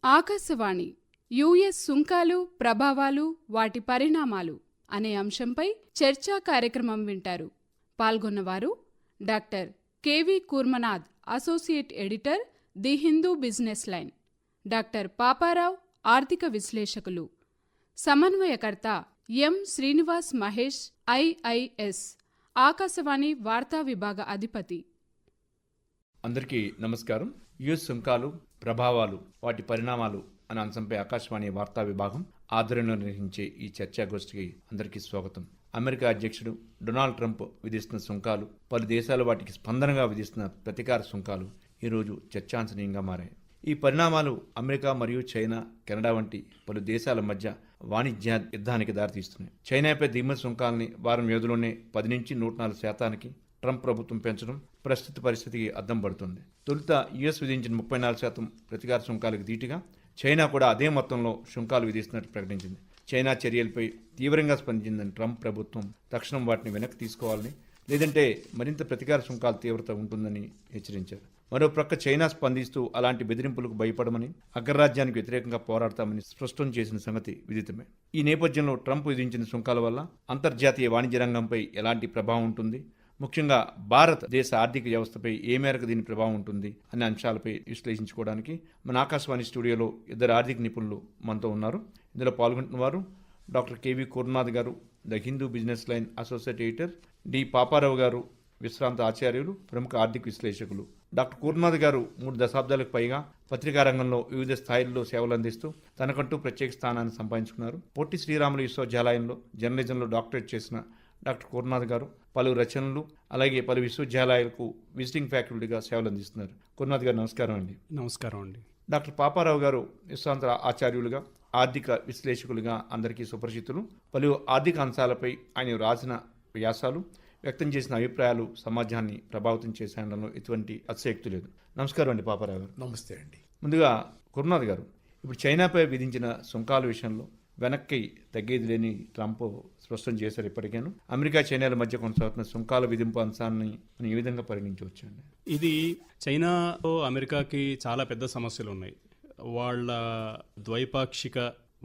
Akashvani US సుంకాలు, ప్రభావాలు, వాటి పరిణామాలు అనే అంశంపై చర్చా కార్యక్రమం వింటారు. పాల్గొన్నవారు doctor KV Kurmanath, associate editor, the Hindu business line, doctor Paparao, ఆర్థిక విశ్లేషకులు, సమన్వయకర్త ఎం శ్రీనివాస్ మహేష్, ఐఐఎస్, ఆకాశవాణి వార్తా విభాగ అధిపతి. అందరికీ నమస్కారం. యుఎస్ సుంకాలు, ప్రభావాలు, వాటి పరిణామాలు అనే అంశంపై ఆకాశవాణి వార్తా విభాగం ఆధ్వర్యంలో నిర్వహించే ఈ చర్చాగోష్ఠికి అందరికీ స్వాగతం. అమెరికా అధ్యక్షుడు డొనాల్డ్ ట్రంప్ విధిస్తున్న సుంకాలు, పలు దేశాలు వాటికి స్పందనగా విధిస్తున్న ప్రతీకార సుంకాలు ఈరోజు చర్చాంశనీయంగా మారాయి. ఈ పరిణామాలు అమెరికా మరియు చైనా, కెనడా వంటి పలు దేశాల మధ్య వాణిజ్య యుద్ధానికి దారితీస్తున్నాయి. చైనాపై దిగుమతి సుంకాలని వారం వ్యవధిలోనే 10 నుంచి 104% ట్రంప్ ప్రభుత్వం పెంచడం ప్రస్తుత పరిస్థితికి అద్దం పడుతుంది. తొలుత యుఎస్ విధించిన 34% ప్రతీకార సుంకాలకు ధీటుగా చైనా కూడా అదే మొత్తంలో సుంకాలు విధిస్తున్నట్టు ప్రకటించింది. చైనా చర్యలపై తీవ్రంగా స్పందించిందని ట్రంప్ ప్రభుత్వం తక్షణం వాటిని వెనక్కి తీసుకోవాలని, లేదంటే మరింత ప్రతీకార సుంకాల తీవ్రత ఉంటుందని హెచ్చరించారు. మరోప్రక్క చైనా స్పందిస్తూ అలాంటి బెదిరింపులకు భయపడమని, అగ్రరాజ్యానికి వ్యతిరేకంగా పోరాడతామని స్పష్టం చేసిన సంగతి విదితమే. ఈ నేపథ్యంలో ట్రంప్ విధించిన సుంకాల వల్ల అంతర్జాతీయ వాణిజ్య రంగంపై ఎలాంటి ప్రభావం ఉంటుంది, ముఖ్యంగా భారతదేశ ఆర్థిక వ్యవస్థపై ఏ మేరకు దీని ప్రభావం ఉంటుంది అనే అంశాలపై విశ్లేషించుకోవడానికి మన ఆకాశవాణి స్టూడియోలో ఇద్దరు ఆర్థిక నిపుణులు మనతో ఉన్నారు. ఇందులో పాల్గొంటున్న వారు డాక్టర్ కెవి కూర్మనాథ్ గారు, the Hindu business line associate editor, D Paparao గారు, విశ్రాంత ఆచార్యులు, ప్రముఖ ఆర్థిక విశ్లేషకులు. డాక్టర్ కూర్మనాథ్ గారు 3 దశాబ్దాలకు పైగా పత్రికా రంగంలో వివిధ స్థాయిల్లో సేవలు అందిస్తూ తనకంటూ ప్రత్యేక స్థానాన్ని సంపాదించుకున్నారు. పొట్టి శ్రీరాములు విశ్వవిద్యాలయంలో జర్నలిజంలో డాక్టరేట్ చేసిన డాక్టర్ కూర్మనాథ్ గారు పలు రచనలు, అలాగే పలు విశ్వవిద్యాలయాలకు విజిటింగ్ ఫ్యాకల్టీగా సేవలు అందిస్తున్నారు. కూర్మనాథ్ గారు నమస్కారం అండి. నమస్కారం అండి. డాక్టర్ పాపారావు గారు విశ్రాంత ఆచార్యులుగా, ఆర్థిక విశ్లేషకులుగా అందరికీ సుపరిచితులు. పలు ఆర్థిక అంశాలపై ఆయన రాసిన వ్యాసాలు, వ్యక్తం చేసిన అభిప్రాయాలు సమాజాన్ని ప్రభావితం చేసేయడంలో ఎటువంటి అతిశయోక్తి లేదు. నమస్కారం అండి పాపారావు గారు. నమస్తే అండి. ముందుగా కూర్మనాథ్ గారు, ఇప్పుడు చైనాపై విధించిన సుంకాల విషయంలో వెనక్కి తగ్గేది లేని ట్రంప్ స్పష్టం చేశారు. ఇప్పటికేను అమెరికా, చైనాల మధ్య కొనసాగుతున్న సుంకాల విధింపు అంశాన్ని మనం ఏ విధంగా పరిగణించవచ్చండి? ఇది చైనాతో అమెరికాకి చాలా పెద్ద సమస్యలు ఉన్నాయి. వాళ్ళ ద్వైపాక్షిక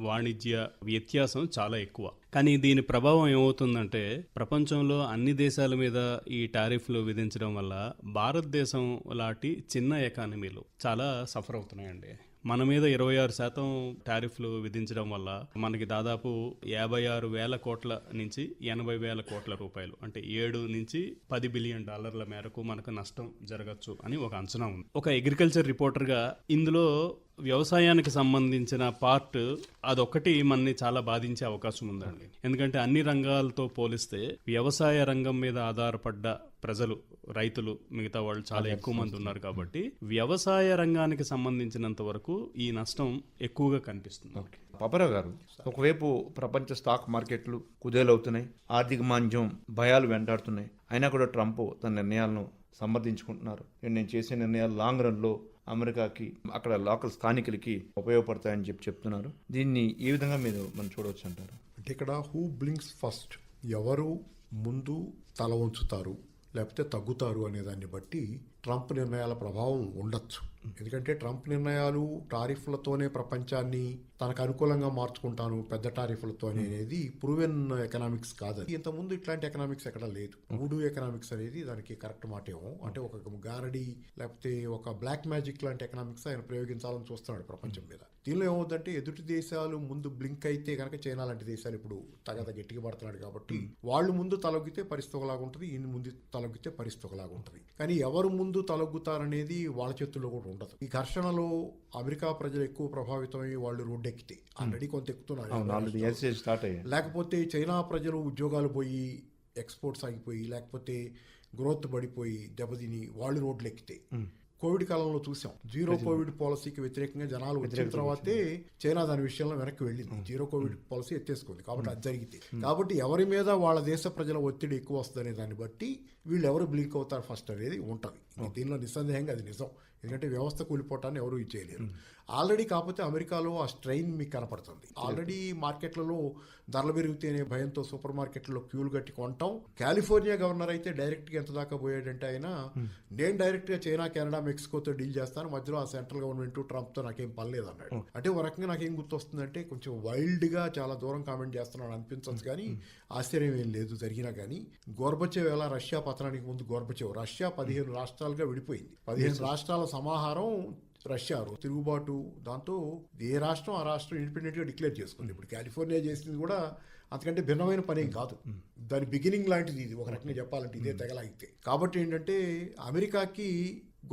వాణిజ్య వ్యత్యాసం చాలా ఎక్కువ. కానీ దీని ప్రభావం ఏమవుతుందంటే, ప్రపంచంలో అన్ని దేశాల మీద ఈ టారిఫ్లు విధించడం వల్ల భారతదేశం లాంటి చిన్న ఎకానమీలు చాలా సఫర్ అవుతున్నాయండి. మన మీద 26% టారిఫ్లు విధించడం వల్ల మనకి దాదాపు 56,000 కోట్ల నుంచి 80,000 కోట్ల రూపాయలు, అంటే 7 నుంచి 10 బిలియన్ డాలర్ల మేరకు మనకు నష్టం జరగచ్చు అని ఒక అంచనా ఉంది. ఒక అగ్రికల్చర్ రిపోర్టర్గా ఇందులో వ్యవసాయానికి సంబంధించిన పార్ట్ అదొక్కటి మనని చాలా బాధించే అవకాశం ఉందండి. ఎందుకంటే అన్ని రంగాలతో పోలిస్తే వ్యవసాయ రంగం మీద ఆధారపడ్డ ప్రజలు, రైతులు, మిగతా వాళ్ళు చాలా ఎక్కువ మంది ఉన్నారు. కాబట్టి వ్యవసాయ రంగానికి సంబంధించినంత వరకు ఈ నష్టం ఎక్కువగా కనిపిస్తుంది. పాపారావు గారు, ఒకవైపు ప్రపంచ స్టాక్ మార్కెట్లు కుదేలవుతున్నాయి, ఆర్థిక మాంద్యం భయాలు వెంటాడుతున్నాయి. అయినా కూడా ట్రంప్ తన నిర్ణయాలను సమర్థించుకుంటున్నారు. నేను చేసే నిర్ణయాలు లాంగ్ రన్లో అమెరికాకి, అక్కడ లోకల్ స్థానికులకి ఉపయోగపడతాయని చెప్తున్నారు. దీన్ని ఏ విధంగా మనం చూడవచ్చు అంటారు? అంటే ఇక్కడ హూ బ్లింక్స్ ఫస్ట్, ఎవరు ముందు తల ఉంచుతారు లేకపోతే తగ్గుతారు అనే దాన్ని బట్టి ట్రంప్ నిర్ణయాల ప్రభావం ఉండొచ్చు. ఎందుకంటే ట్రంప్ నిర్ణయాలు టారిఫ్లతోనే ప్రపంచాన్ని తనకు అనుకూలంగా మార్చుకుంటాను పెద్ద టారిఫ్లతో అనేది ప్రూవెన్ ఎకనామిక్స్ కాదు. ఇంతకుముందు ఇట్లాంటి ఎకనామిక్స్ ఎక్కడ లేదు. మూడు ఎకనామిక్స్ అనేది దానికి కరెక్ట్ మాట ఏమో. అంటే ఒక గారడి లేకపోతే ఒక బ్లాక్ మ్యాజిక్ లాంటి ఎకనామిక్స్ ఆయన ప్రయోగించాలని చూస్తున్నాడు ప్రపంచం మీద. దీనిలో ఏమవుతుందంటే, ఎదుటి దేశాలు ముందు బ్లింక్ అయితే కనుక చైనా లాంటి దేశాలు ఇప్పుడు తగద గట్టిగా పడుతున్నాడు కాబట్టి వాళ్ళు ముందు తలొగ్గితే పరిస్థితి ఒకలాగా ఉంటుంది, ఈయన ముందు తలొగ్గితే పరిస్థితి ఒకలాగా ఉంటుంది. కానీ ఎవరు ముందు తలొగ్గుతారనేది వాళ్ళ చేతుల్లో కూడా ఉండదు. ఈ ఘర్షణలో అమెరికా ప్రజలు ఎక్కువ ప్రభావితమై వాళ్ళు రోడ్డు ఎక్కితే ఆల్రెడీ కొంత ఎక్కుతున్నారు. లేకపోతే చైనా ప్రజలు ఉద్యోగాలు పోయి, ఎక్స్పోర్ట్స్ ఆగిపోయి, లేకపోతే గ్రోత్ పడిపోయి దెబ్బతిని వాళ్ళు రోడ్లు ఎక్కితే, కోవిడ్ కాలంలో చూసాం, జీరో కోవిడ్ పాలసీకి వ్యతిరేకంగా జనాలు వచ్చిన తర్వాతే చైనా దాని విషయంలో వెనక్కి వెళ్ళింది. జీరో కోవిడ్ పాలసీ ఎత్తేసుకుంది. కాబట్టి అది జరిగితే, కాబట్టి ఎవరి మీద వాళ్ళ దేశ ప్రజల ఒత్తిడి ఎక్కువ వస్తుందనే దాన్ని బట్టి వీళ్ళు ఎవరు బ్లింక్ అవుతారు ఫస్ట్ అనేది ఉంటుంది. దీనిలో నిస్సందేహంగా అది నిజం. ఎందుకంటే వ్యవస్థ కూలిపోవటాన్ని ఎవరు చేయలేరు. ఆల్రెడీ కాకపోతే అమెరికాలో ఆ స్ట్రెయిన్ మీకు కనపడుతుంది. ఆల్రెడీ మార్కెట్లలో ధరలు పెరుగుతాయనే భయంతో సూపర్ మార్కెట్లలో క్యూలు కట్టి కొంటాం. కాలిఫోర్నియా గవర్నర్ అయితే డైరెక్ట్గా ఎంత దాకా పోయాడంటే ఆయన, నేను డైరెక్ట్గా చైనా, కెనడా, మెక్సికోతో డీల్ చేస్తాను, మధ్యలో ఆ సెంట్రల్ గవర్నమెంట్ ట్రంప్తో నాకేం పని లేదు అన్నాడు. అంటే ఒక రకంగా నాకేం గుర్తొస్తుందంటే కొంచెం వైల్డ్గా చాలా దూరం కామెంట్ చేస్తున్నాడు అనిపించచ్చు, కానీ ఆశ్చర్యం ఏం లేదు జరిగినా. కానీ గోర్బచేవ్ ఎలా రష్యా పతనానికి ముందు రష్యా 15 రాష్ట్రాలుగా విడిపోయింది. 15 రాష్ట్రాల సమాహారం రష్యా తిరుగుబాటు, దాంతో ఏ రాష్ట్రం ఆ రాష్ట్రం ఇండిపెండెంట్గా డిక్లేర్ చేసుకుంది. ఇప్పుడు కాలిఫోర్నియా చేసింది కూడా అంతకంటే భిన్నమైన పని ఏం కాదు, దాని బిగినింగ్ లాంటిది ఇది ఒక రకంగా చెప్పాలంటే, ఇదే తెగలాగితే. కాబట్టి ఏంటంటే అమెరికాకి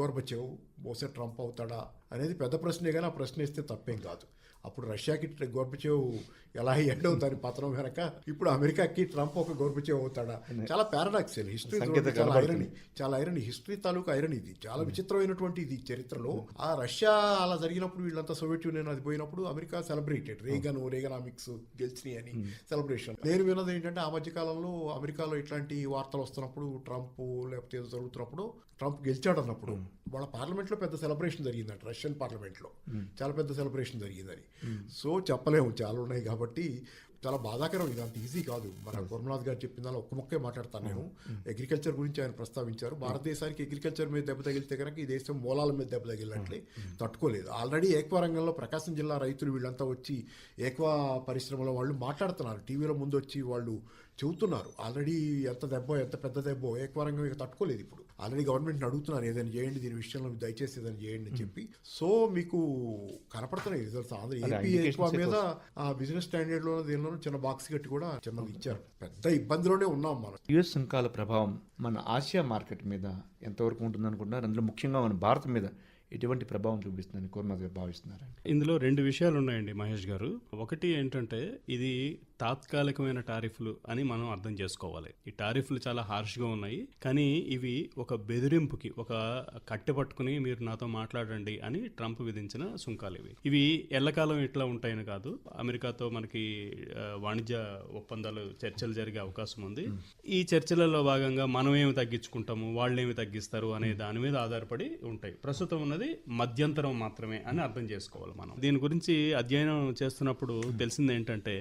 గోర్బచేవ్ బహుశా ట్రంప్ అవుతాడా అనేది పెద్ద ప్రశ్నే, కానీ ఆ ప్రశ్న ఇస్తే తప్పేం కాదు. అప్పుడు రష్యాకి గోర్బచేవ్ ఎలా ఎండ్ అవుతారు పతనం వెనక, ఇప్పుడు అమెరికాకి ట్రంప్ ఒక గోర్బచేవ్ అవుతాడా? చాలా పారాడాక్సియల్ హిస్టరీ, చాలా ఐరన్ హిస్టరీ తాలూకు ఐరన్ ఇది. చాలా విచిత్రమైనటువంటి ఇది చరిత్రలో. ఆ రష్యా అలా జరిగినప్పుడు వీళ్ళంతా సోవియట్ యూనియన్ అది పోయినప్పుడు అమెరికా సెలబ్రేటెడ్, రేగనామిక్స్ గెలిచినాయి అని సెలబ్రేషన్. నేను విన్నది ఏంటంటే ఆ మధ్య కాలంలో అమెరికాలో ఇట్లాంటి వార్తలు వస్తున్నప్పుడు, ట్రంప్ లేకపోతే ఏదో జరుగుతున్నప్పుడు, ట్రంప్ గెలిచాడు అన్నప్పుడు వాళ్ళ పార్లమెంట్లో పెద్ద సెలబ్రేషన్ జరిగిందంట. రష్యన్ పార్లమెంట్లో చాలా పెద్ద సెలబ్రేషన్ జరిగిందని. సో చెప్పలేము, చాలా ఉన్నాయి కాబట్టి చాలా బాధాకరం. ఇది అంత ఈజీ కాదు. మన గురునాథ్ గారు చెప్పిన దానిలో ఒక్క మొక్కే మాట్లాడతాను నేను. అగ్రికల్చర్ గురించి ఆయన ప్రస్తావించారు. భారతదేశానికి అగ్రికల్చర్ మీద దెబ్బ తగిలితే కనుక ఈ దేశం మూలాల మీద దెబ్బ తగిలినట్లే తట్టుకోలేదు. ఆల్రెడీ ఏక్వా రంగంలో ప్రకాశం జిల్లా రైతులు వీళ్ళంతా వచ్చి ఏక్వా పరిశ్రమలో వాళ్ళు మాట్లాడుతున్నారు, టీవీలో ముందు వచ్చి వాళ్ళు చెబుతున్నారు ఆల్రెడీ ఎంత పెద్ద దెబ్బో ఏక్వా రంగం ఇక తట్టుకోలేదు. ఇప్పుడు ఆల్రెడీ గవర్నమెంట్ని అడుగుతున్నారు ఏదైనా చేయండి, దీని విషయంలో దయచేసి ఏదైనా చేయండి అని చెప్పి. సో మీకు కనపడుతున్నాయి రిజల్ట్స్. ఏపీ ఏక్వా మీద ఆ బిజినెస్ స్టాండర్డ్లో దీనిలో చిన్న బాక్స్ కట్టి కూడా చిన్నది ఇచ్చారు. పెద్ద ఇబ్బందిలోనే ఉన్నాం మనం. యుఎస్ సుంకాల ప్రభావం మన ఆసియా మార్కెట్ మీద ఎంతవరకు ఉంటుంది అనుకుంటున్నారు? అందులో ముఖ్యంగా మన భారత్ మీద ఎటువంటి ప్రభావం చూపిస్తుందని గురునాథ్ గారు భావిస్తున్నారు? ఇందులో 2 విషయాలు ఉన్నాయండి మహేష్ గారు. ఒకటి ఏంటంటే ఇది తాత్కాలికమైన టారిఫ్లు అని మనం అర్థం చేసుకోవాలి. ఈ టారిఫ్లు చాలా హార్ష్గా ఉన్నాయి, కానీ ఇవి ఒక బెదిరింపుకి, ఒక కట్టె పట్టుకుని మీరు నాతో మాట్లాడండి అని ట్రంప్ విధించిన సుంకాలు ఇవి ఎల్లకాలం ఇట్లా ఉంటాయని కాదు. అమెరికాతో మనకి వాణిజ్య ఒప్పందాలు, చర్చలు జరిగే అవకాశం ఉంది. ఈ చర్చలలో భాగంగా మనం ఏమి తగ్గించుకుంటాము, వాళ్ళు ఏమి తగ్గిస్తారు అనే దాని మీద ఆధారపడి ఉంటాయి. ప్రస్తుతం ఉన్నది మధ్యంతరం మాత్రమే అని అర్థం చేసుకోవాలి. మనం దీని గురించి అధ్యయనం చేస్తున్నప్పుడు తెలిసింది ఏంటంటే,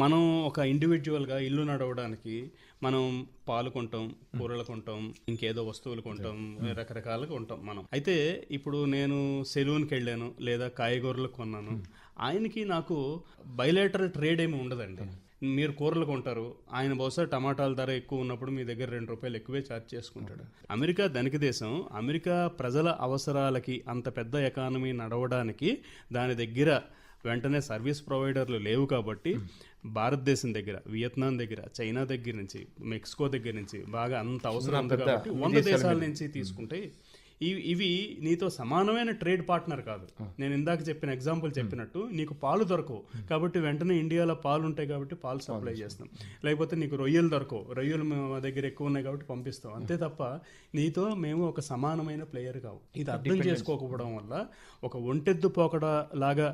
మనం ఒక ఇండివిజువల్గా ఇల్లు నడవడానికి మనం పాలు కొంటాం, కూరలు కొంటాం, ఇంకేదో వస్తువులు కొంటాం, రకరకాలుగా కొంటాం మనం. అయితే ఇప్పుడు నేను సెలూన్కి వెళ్ళాను లేదా కాయగూరలు కొన్నాను, ఆయనకి నాకు బైలేటరల్ ట్రేడ్ ఏమి ఉండదండి. మీరు కూరలు కొంటారు, ఆయన బహుశా టమాటాల ధర ఎక్కువ ఉన్నప్పుడు మీ దగ్గర ₹2 ఎక్కువే ఛార్జ్ చేసుకుంటాడు. అమెరికా ధనిక దేశం. అమెరికా ప్రజల అవసరాలకి, అంత పెద్ద ఎకానమీ నడవడానికి దాని దగ్గర వెంటనే సర్వీస్ ప్రొవైడర్లు లేవు. కాబట్టి భారతదేశం దగ్గర, వియత్నాం దగ్గర, చైనా దగ్గర నుంచి, మెక్సికో దగ్గర నుంచి బాగా అంత అవసరం ఉంది కాబట్టి 100 దేశాల నుంచి తీసుకుంటే ఇవి నీతో సమానమైన ట్రేడ్ పార్ట్నర్ కాదు. నేను ఇందాక చెప్పిన ఎగ్జాంపుల్ చెప్పినట్టు నీకు పాలు దొరకవు కాబట్టి వెంటనే ఇండియాలో పాలు ఉంటాయి కాబట్టి పాలు సప్లై చేస్తాం, లేకపోతే నీకు రొయ్యలు దొరకవు, రొయ్యలు మా దగ్గర ఎక్కువ ఉన్నాయి కాబట్టి పంపిస్తాం. అంతే తప్ప నీతో మేము ఒక సమానమైన ప్లేయర్ కావు. ఇది అర్థం చేసుకోకపోవడం వల్ల, ఒక ఒంటెద్దు పోకడ లాగా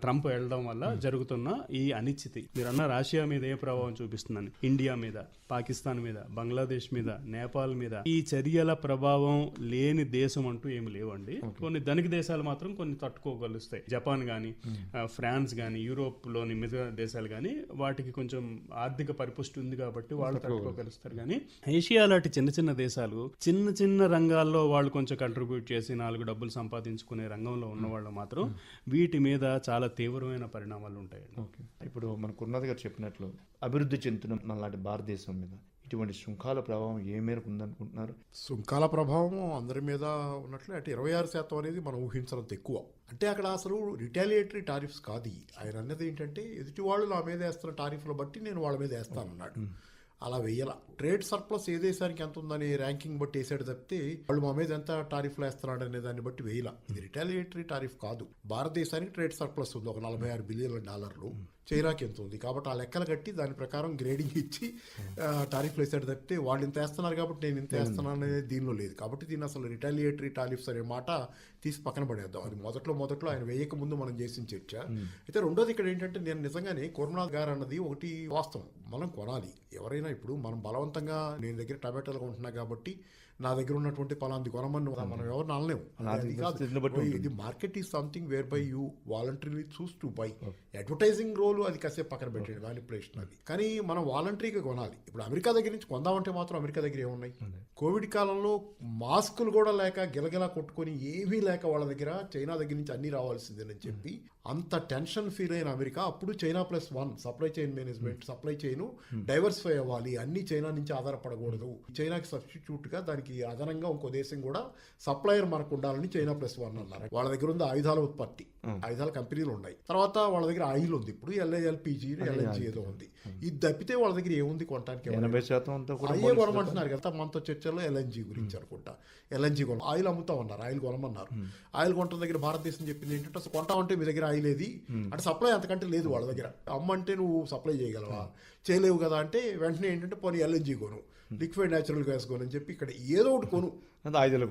ట్రంప్ వెళ్ళడం వల్ల జరుగుతున్న ఈ అనిశ్చితి. మీరు అన్న రష్యా మీద ఏ ప్రభావం చూపిస్తుందని, ఇండియా మీద, పాకిస్తాన్ మీద, బంగ్లాదేశ్ మీద, నేపాల్ మీద ఈ చర్యల ప్రభావం లేని దేశం అంటూ ఏమి లేవండి. కొన్ని ధనిక దేశాలు మాత్రం కొన్ని తట్టుకోగలుస్తాయి. జపాన్ కానీ, ఫ్రాన్స్ కానీ, యూరోప్లోని మిగతా దేశాలు కానీ వాటికి కొంచెం ఆర్థిక పరిపుష్టి ఉంది కాబట్టి వాళ్ళు తట్టుకోగలుస్తారు. కానీ ఏషియా లాంటి చిన్న చిన్న దేశాలు చిన్న చిన్న రంగాల్లో వాళ్ళు కొంచెం కంట్రిబ్యూట్ చేసి 4 డబ్బులు సంపాదించుకునే రంగంలో ఉన్న వాళ్ళు మాత్రం వీటి మీద చాలా తీవ్రమైన పరిణామాలు ఉంటాయండి. ఇప్పుడు మన గురునాథ్ గారు చెప్పినట్లు అభివృద్ధి చెందుతున్న మనలాంటి భారతదేశం మీద ఇటువంటి సుంకాల ప్రభావం ఏ మేరకు ఉందనుకుంటున్నారు? సుంకాల ప్రభావం అందరి మీద ఉన్నట్లు అంటే 26% అనేది మనం ఊహించినంత ఎక్కువ. అంటే అక్కడ అసలు రిటాలియేటరీ టారిఫ్స్ కాదు. ఆయన అన్నది ఏంటంటే, ఎదుటి వాళ్ళు నా మీద వేస్తున్న టారిఫ్లు బట్టి నేను వాళ్ళ మీద వేస్తానన్నాడు. అలా వెయ్యాల. ట్రేడ్ సర్ప్లస్ ఏ దేశానికి ఎంత ఉందని ర్యాంకింగ్ బట్టి వేసాడు తప్పితే వాళ్ళు మా మీద ఎంత టారిఫ్లు వేస్తున్నాడు అనే దాన్ని బట్టి వేయాల. ఇది రిటాలియేటరీ టారిఫ్ కాదు. భారతదేశానికి ట్రేడ్ సర్ప్లస్ ఉంది, ఒక $46 బిలియన్. చైనాకి ఎంత ఉంది కాబట్టి ఆ లెక్కలు కట్టి దాని ప్రకారం గ్రేడింగ్ ఇచ్చి టారిఫ్లు వేసాడు తప్పితే వాళ్ళు ఇంత వేస్తున్నారు కాబట్టి నేను ఇంత వేస్తున్నాను అనేది దీనిలో లేదు. కాబట్టి దీన్ని అసలు రిటాలియేటరీ టారిఫ్స్ అనే మాట తీసి పక్కన పడేద్దాం. అది మొదట్లో ఆయన వేయక ముందు మనం చేసిన చర్చ. అయితే రెండోది ఇక్కడ ఏంటంటే, నేను నిజంగానే గురునాథ్ గారు అన్నది ఒకటి వాస్తవం. మనం కొనాలి. ఎవరైనా ఇప్పుడు మనం బలవంతంగా నేను దగ్గర టమాటాలు కొంటున్నా కాబట్టి నా దగ్గర ఉన్నటువంటి పలాంది కొనమని మనం ఎవరు అనలేము. అది కాదు. ఇది market is something where by you voluntarily choose to buy. Advertising role అది కాసేపు పక్కన పెట్టండి, మ్యానిపులేషన్ అది. కానీ మనం వాలంటరీగా కొనాలి. ఇప్పుడు అమెరికా దగ్గర నుంచి కొందామంటే మాత్రం అమెరికా దగ్గర ఏమున్నాయి? కోవిడ్ కాలంలో మాస్కులు కూడా లేక గిలగిలా కొట్టుకొని ఏమీ లేక వాళ్ళ దగ్గర చైనా దగ్గర నుంచి అన్ని రావాల్సిందేనని చెప్పి అంత టెన్షన్ ఫీల్ అయిన అమెరికా అప్పుడు China +1 supply chain management, supply chain diversify అవ్వాలి, అన్ని చైనా నుంచి ఆధారపడకూడదు, చైనాకి సబ్స్టిట్యూట్ గా దానికి అదనంగా ఇంకో దేశం కూడా సప్లయర్ మనకు ఉండాలని చైనా +1 అన్నారు. వాళ్ళ దగ్గర ఉంది ఆయుధాల ఉత్పత్తి, ఆయుధాల కంపెనీలు ఉన్నాయి. తర్వాత వాళ్ళ దగ్గర ఆయిల్ ఉంది, ఇప్పుడు ఎల్పిజి ఎల్ఎన్జి ఏదో ఉంది. ఇది తప్పితే వాళ్ళ దగ్గర ఏముంది కొనడానికి? 80% అయ్యే కొనమంటున్నారు కదా. మనతో చర్చల్లో ఎల్ఎన్జి గురించి అనుకుంటా. ఎల్ఎన్జి కొన ఆయిల్ అమ్ముతామన్నారు, ఆయిల్ కొనమన్నారు. ఆయిల్ కొంట దగ్గర భారతదేశం చెప్పింది ఏంటంటే అసలు కొంటామంటే మీ దగ్గర ఆయిల్ ఏది అంటే సప్లై అంతకంటే లేదు వాళ్ళ దగ్గర. అమ్మంటే నువ్వు సప్లై చేయగలవా? చేయలేవు కదా అంటే వెంటనే ఏంటంటే పోనీ ఎల్ఎన్జి కొను, లిక్విడ్ న్యాచురల్ గ్యాస్ కొను అని చెప్పి ఇక్కడ ఏదో ఒకటి కొను, ఆయుధాలు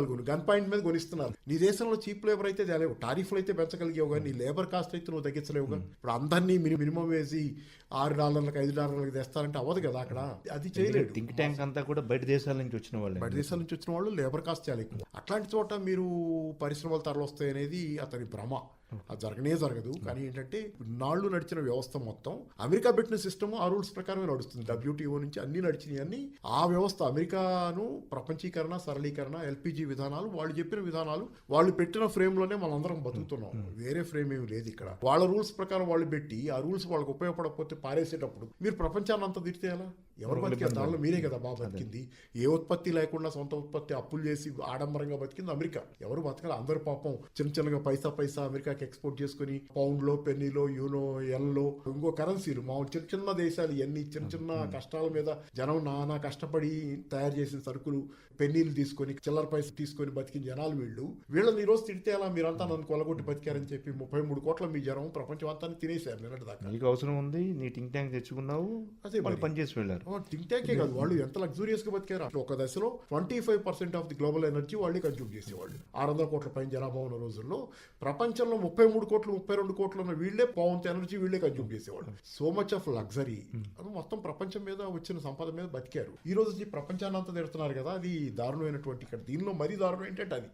కొను, గన్ పాయింట్ మీద కొనిస్తున్నారు. నీ దేశంలో చీప్ లేబర్ అయితే తేలేవు, టారిఫ్లు అయితే పెంచగలిగేవు కానీ నీ లేబర్ కాస్ట్ అయితే నువ్వు తగ్గించలేవుగా. ఇప్పుడు అందరినీ మినిమం వేసి $6 $5 తెస్తారంటే అవ్వదు కదా అక్కడ. అది చేయలేదు. థింక్ ట్యాంక్ అంతా కూడా బయట దేశాల నుంచి వచ్చిన వాళ్ళు లేబర్ కాస్ట్ చాలా ఎక్కువ. అట్లాంటి చోట మీరు పరిశ్రమలు తరలిస్తాయి అనేది అతని భ్రమ. అది జరగదు. కానీ ఏంటంటే నాళ్ళు నడిచిన వ్యవస్థ మొత్తం అమెరికా పెట్టిన సిస్టమ్ ఆ రూల్స్ ప్రకారమే నడుస్తుంది. WTO నుంచి అన్ని నడిచినాయి అన్ని ఆ వ్యవస్థ. అమెరికాను ప్రపంచీకరణ, సరళీకరణ, ఎల్పిజి విధానాలు, వాళ్ళు చెప్పిన విధానాలు, వాళ్ళు పెట్టిన ఫ్రేమ్ లోనే మనందరం బతుకుతున్నాం. వేరే ఫ్రేమ్ ఏమి లేదు ఇక్కడ. వాళ్ళ రూల్స్ ప్రకారం వాళ్ళు పెట్టి ఆ రూల్స్ వాళ్ళకి ఉపయోగపడకపోతే పారేసేటప్పుడు మీరు ప్రపంచాన్ని అంతా తిడితే ఎలా? ఎవరు బతికారు? దానిలో మీరే కదా బాగా బతికింది. ఏ ఉత్పత్తి లేకుండా సొంత ఉత్పత్తి అప్పులు చేసి ఆడంబరంగా బతికింది అమెరికా. ఎవరు బతకాలి? అందరు పాపం చిన్నగా పైసా అమెరికాకి ఎక్స్పోర్ట్ చేసుకుని పౌండ్లో, పెన్నీలో, యూనో, ఎల్లో, ఇంకో కరెన్సీలు మామూలు చిన్న దేశాలు ఇవన్నీ చిన్న కష్టాల మీద జనం నానా కష్టపడి తయారు చేసిన సరుకులు పెన్నీలు తీసుకొని చిల్లర పైస తీసుకొని బతికిన జనాలు వీళ్ళని ఈ రోజు తిడితే ఎలా? మీరంతా నన్ను కొలగొట్టి బతికారని చెప్పి 33 కోట్ల మీ జనం ప్రపంచం అంతా తినేశారు నిన్నటి దాకా. నీకు అవసరం ఉంది, నీ థింక్ ట్యాంక్ తెచ్చుకున్నావు, అదే పనిచేసి వెళ్ళారు. థింక్ ట్యాంకే కాదు, వాళ్ళు ఎంత లగ్జూరియస్ గా బతికారు. ఒక దశలో 25% ఆఫ్ ది గ్లోబల్ ఎనర్జీ వాళ్ళే కన్జ్యూమ్ చేసేవాళ్ళు. 600 కోట్ల పైన జనాభా ఉన్న రోజుల్లో ప్రపంచంలో 33 కోట్లు 32 కోట్లు ఉన్న వీళ్ళే పౌంత ఎనర్జీ వీళ్ళే కన్జ్యూమ్ చేసేవాళ్ళు. So much of luxury. అది మొత్తం ప్రపంచం మీద వచ్చిన సంపద మీద బతికారు. ఈ రోజు ప్రపంచాన్ని అంతా తిడుతున్నారు కదా, అది దారుణమైనటువంటి. ఇక్కడ దీనిలో మరీ దారుణం ఏంటంటే అది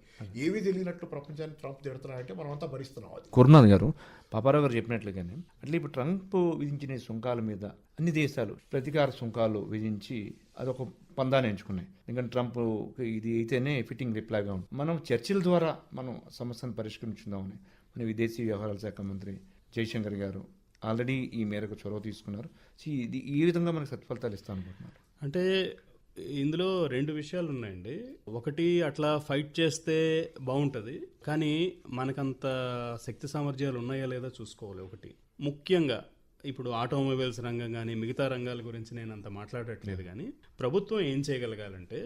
ఏమీ తెలియనట్లు ప్రపంచాన్ని ట్రంప్ తిడుతున్నారంటే మనం అంతా భరిస్తున్నాం. అది కుర్నాథ్ గారు, పాపారావు గారు చెప్పినట్లుగానే అట్లా ఇప్పుడు ట్రంప్ విధించిన సుంకాల మీద అన్ని దేశాలు ప్రతీకార సుంకాలు విధించి అదొక పందాన్ని ఎంచుకున్నాయి. ఎందుకంటే ట్రంప్ ఇది అయితేనే ఫిట్టింగ్ రిప్లైగా ఉంది. మనం చర్చల ద్వారా మనం సమస్యను పరిష్కరించుకుందామని మన విదేశీ వ్యవహారాల శాఖ మంత్రి జయశంకర్ గారు ఆల్రెడీ ఈ మేరకు చొరవ తీసుకున్నారు. ఇది ఈ విధంగా మనకు సత్ఫలితాలు ఇస్తాం అనుకుంటున్నారు. అంటే ఇందులో 2 విషయాలు ఉన్నాయండి. ఒకటి, అట్లా ఫైట్ చేస్తే బాగుంటుంది, కానీ మనకంత శక్తి సామర్థ్యాలు ఉన్నాయా లేదా చూసుకోవాలి. ఒకటి ముఖ్యంగా ఇప్పుడు ఆటోమొబైల్స్ రంగం కానీ మిగతా రంగాల గురించి నేను అంత మాట్లాడట్లేదు, కానీ ప్రభుత్వం ఏం చేయగలగాలంటే